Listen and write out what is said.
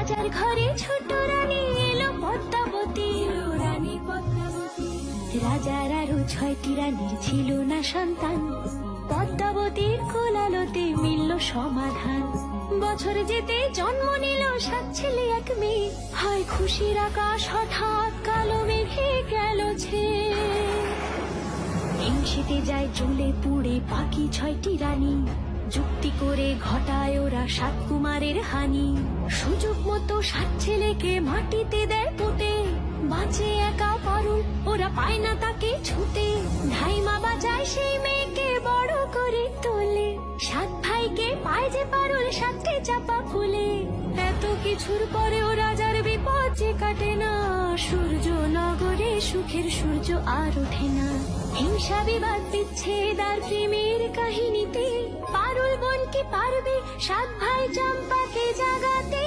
রাজার ঘরে ছোট রানী এলো পদ্মাবতী, রানী পদ্মাবতী। রাজার আরো 6টি রানীর ছিল না সন্তান, পদ্মাবতীর কোলালোতে মিলল সমাধান। বছর যেতে জন্ম নিল 7 ছেলে 1 মেয়ে, হয় খুশির আকাশ হঠাৎ কালো মেঘে গেল ছেয়ে। হিংসেতে যায় জ্বলে পুড়ে বাকি 6টি রানী, যুক্তি করে ঘটায় ওরা 7 কুমারের হানি। সুযোগ মতো 7 ছেলেকে মাটিতে দেয় পুঁতে, বাঁচে একা পারুল, ওরা পায় না তাকে ছুতে। ধাইমা বাজায় সেই মেয়েকে বড় করে তোলে, 7 ভাইকে পায় যে পারুল 7টি চাপা ফুলে। এত কিছুর পরেও রাজার বিপদ যে কাটে না, সূর্য নগরে সুখের সূর্য আর ওঠে না। হিংসা বিবাদ বিচ্ছেদ আর প্রেমের কাহিনীতে পারুল বোন কি পারবে 7 ভাই চম্পাকে জাগাতে।